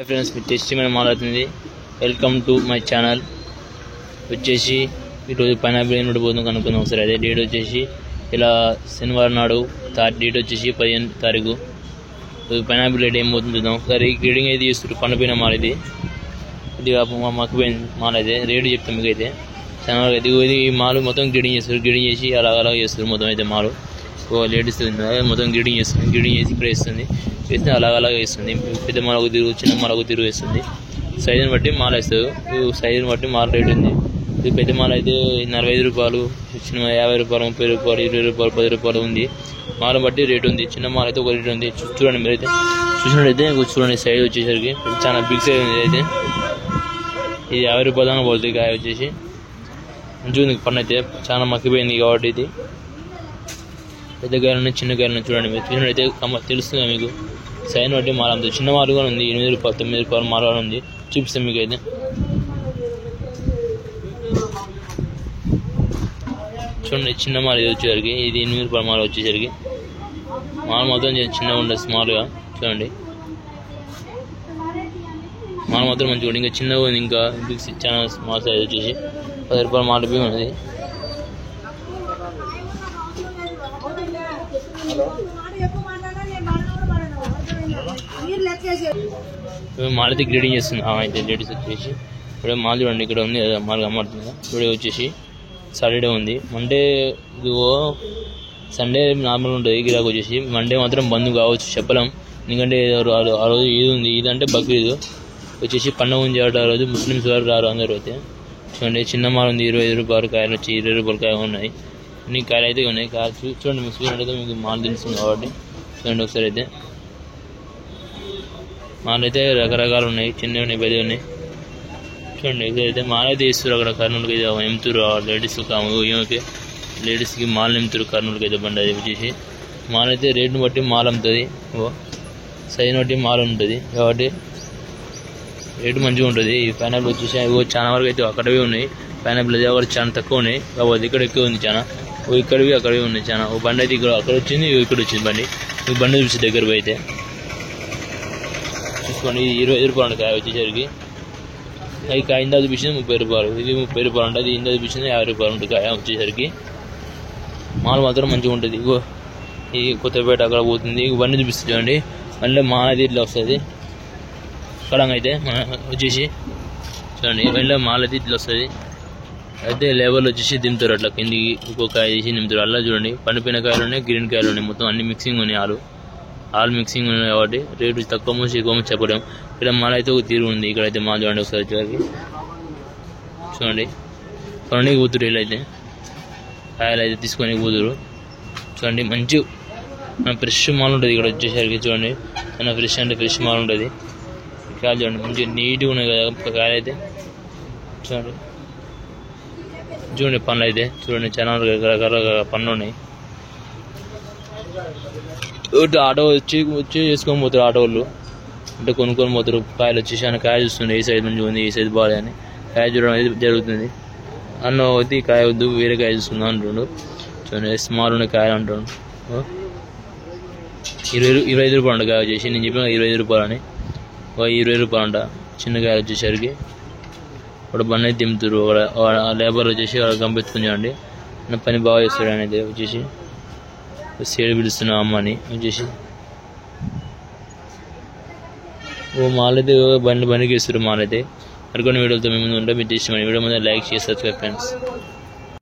Friends మీ testimony మాట్లాడుతుంది. Welcome to my channel. వచ్చేసి ఈరోజు పైనాపిల్ ఏం పోతుందో కనుక్కుందాం ఒకసారి. అదే డేట్ వచ్చేసి ఇలా శనివారం నాడు డేట్ వచ్చేసి 15 తారీఖు. పైనాపిల్ రేట్ ఏం పోతుంది చూద్దాం ఒకసారి. గ్రేడింగ్ అయితే చేస్తారు పండుపోయిన మాల్ ఇది మక్కుపోయిన మాల్ అయితే రేటు చెప్తాం మీకు. అయితే శనివారం అయితే ఇది మాల్ మొత్తం గ్రేడింగ్ చేస్తారు. గ్రేడింగ్ చేసి అలా చేస్తారు మొత్తం అయితే మాలు లేడీస్ మొత్తం గ్రేడింగ్ చేస్తుంది. గ్రేడింగ్ చేసి ఇక్కడ వేస్తుంది. వేస్తే అలాగే వేస్తుంది. పెద్ద మాల ఒక తిరుగు, చిన్న మాల ఒక తిరుగు వేస్తుంది. సైజుని బట్టి మాల వేస్తుంది. సైజుని బట్టి మాల రేట్ ఉంది. ఇది పెద్ద మాల అయితే 45 రూపాయలు, చిన్న 50 రూపాయలు, 30 రూపాయలు, 20 రూపాయలు, 10 రూపాయలు ఉంది. మాల బట్టి రేట్ ఉంది. చిన్న మాల అయితే ఒక రేట్ ఉంది. చూడండి మీరైతే చూసినట్టయితే చూడండి సైజ్ వచ్చేసరికి చాలా బిగ్ సైజ్ ఉంది. అయితే ఇది 50 రూపాయలు దాకా పోతుంది. కాయ వచ్చేసి మంచిగా ఉంది. పన్ను అయితే చాలా మక్కిపోయింది కాబట్టి ఇది పెద్ద కాయలు ఉన్నాయి, చిన్న కాయలు ఉన్నాయి. చూడండి మీరు చూసినట్టయితే తెలుస్తుంది మీకు. సైజుని బట్టి మాల అంత చిన్న మాల కూడా ఉంది. 8 రూపాయలు, 9 రూపాయలు మాల కూడా ఉంది. చూపిస్తాం మీకు. అయితే చూడండి చిన్న మాల ఇది వచ్చేసరికి ఇది 8 రూపాయల మాల వచ్చేసరికి మాల మాత్రం చిన్నగా ఉండదు, స్మాల్గా. చూడండి మాల మాత్రం మంచిగా ఉంది. ఇంకా చిన్నగా ఉంది. ఇంకా చాలా స్మాల్ సైజ్ వచ్చేసి 10 రూపాయల మాల బియ్యం ఉన్నది. మాల్ అయితే గ్రేడింగ్ చేస్తుంది. అయితే లేడీస్ వచ్చేసి ఇప్పుడు మాల్ చూడండి ఇక్కడ ఉంది. మాల్ అమ్ముతుంది. టుడే వచ్చేసి సాటర్డే ఉంది. మండే సండే నార్మల్ ఉంటుంది గిరాకు వచ్చేసి. మండే మాత్రం బంద్ కావచ్చు చెప్పలేం. ఎందుకంటే ఆ రోజు ఈద్ ఉంది. ఈద్ అంటే బక్రీద్ వచ్చేసి పండుగ ఉంది. ఆ రోజు ముస్లిమ్స్ వారు రారు అందరూ. అయితే చూడండి చిన్న మాల్ ఉంది. 25 రూపాయలు కాయలు వచ్చి 20 రూపాయల కాయలు ఉన్నాయి. అన్ని కాయలు అయితే ఉన్నాయి. చూడండి మీకు చూసినట్టయితే మీకు మాల్ తెలుస్తుంది కాబట్టి చూడండి ఒకసారి. అయితే మాల్ అయితే రకరకాలు ఉన్నాయి. చిన్నవి ఉన్నాయి, పెద్దవి ఉన్నాయి. చూడండి ఇదైతే మాల్ అయితే ఇస్తారు అక్కడ కర్నూలుకి. అయితే ఎంతురు లేడీస్ ఈమెకి లేడీస్కి మాల్ నింపుతారు కర్నూలుకి. అయితే బండి అది వచ్చేసి మాల్ అయితే రేటుని బట్టి మాల్ అమ్ముతుంది. సైజుని బట్టి మాల్ ఉంటుంది కాబట్టి రేటు మంచిగా ఉంటుంది. ఈ పైనాపిల్ వచ్చేసి చాలా వరకు అయితే అక్కడవి ఉన్నాయి. పైనాపిల్ అయితే అక్కడ చాలా తక్కువ ఉన్నాయి కాబట్టి ఇక్కడ ఎక్కువ ఉంది. చాలా ఇక్కడవి అక్కడవి ఉన్నాయి. చాలా ఓ బండి అయితే ఇక్కడ అక్కడ వచ్చింది, ఇక్కడ వచ్చింది బండి. ఈ బండి చూసి దగ్గర అయితే చూసుకోండి. 25 రూపాయలు కాయ వచ్చేసరికి. అది కాయ ఇందా చూపించింది 30 రూపాయలు. ఇది 30 రూపాయలు ఉంటుంది. ఇందా చూపించింది 50 రూపాయలు ఉంటుంది కాయ వచ్చేసరికి. మాల్ మాత్రం మంచిగా ఉంటుంది. ఇగో ఈ కొత్తపేట అక్కడ పోతుంది. బండి చూపిస్తుంది చూడండి. మళ్ళీ మాల్ అయితే ఇట్లా వస్తుంది. కడంగా అయితే వచ్చేసి చూడండి మళ్ళీ మాల్ అయితే ఇట్లా వస్తుంది. అయితే లేబర్లు వచ్చేసి దింపుతారు అట్లా కిందికి. ఇంకో కాయ తీసి దింపుతారు. అలా చూడండి పండిపోయిన కాయలు ఉన్నాయి, గ్రీన్ కాయలు ఉన్నాయి. మొత్తం అన్ని మిక్సింగ్ ఉన్నాయి. ఆల్ మిక్సింగ్ ఉన్నాయి కాబట్టి రేటు తక్కువ మంచి ఎక్కువ మంచి చెప్పలేము. ఇక్కడ మాల్ అయితే ఒక తీరు ఉంది. ఇక్కడైతే మాల్ చూడండి ఒకసారి వచ్చేసరికి. చూడండి కొనడానికి కూతురు వీళ్ళు అయితే కాయలు అయితే తీసుకొని కూతురు. చూడండి మంచి ఫ్రెష్ మాల్ ఉంటుంది ఇక్కడ వచ్చేసరికి. చూడండి చాలా ఫ్రెష్ అంటే ఫ్రెష్ మాల్ ఉంటుంది. కాయలు చూడండి మంచిగా నీట్గా ఉన్నాయి కదా కాయలు అయితే. చూడండి పనులు అయితే చూడండి చాలా రకరకాల పనులు ఉన్నాయి. ఆటో వచ్చి చేసుకొని పోతారు ఆటో వాళ్ళు. అంటే కొనుక్కొని పోతారు. కాయలు వచ్చేసి ఆయన కాయ చూస్తుండే ఈ సైజ్ మంచిగా ఉంది, ఈ సైజ్ బాగాలే అని కాయ చూడడం అయితే జరుగుతుంది. అన్న అయితే ఈ కాయ వద్దు వేరే కాయ చూస్తుందా అంటుండు. చూడండి స్మాల్ ఉన్న కాయలు అంటుండు. 25 రూపాయలు అంట కాయ వచ్చేసి. నేను చెప్పిన 25 రూపాయలు అని. 20 రూపాయలు అంట చిన్న కాయలు వచ్చేసరికి. ఒక బండి అయితే దింపుతారు. లేబర్ వచ్చేసి వాళ్ళు పంపించుకుని చూడండి. పని బాగా చేస్తాడు ఆయన అయితే వచ్చేసి. సేడు పిలుస్తున్నా అమ్మని వచ్చేసి. మాల్ అయితే బండికి ఇస్తారు. మాల్ అయితే మరికొన్ని వీడియోలతో మేము ముందు ఉంటాం. మీకు ఇష్టమైన వీడియో ముందు లైక్ చేసి సబ్స్క్రైబ్ ఫ్రెండ్స్.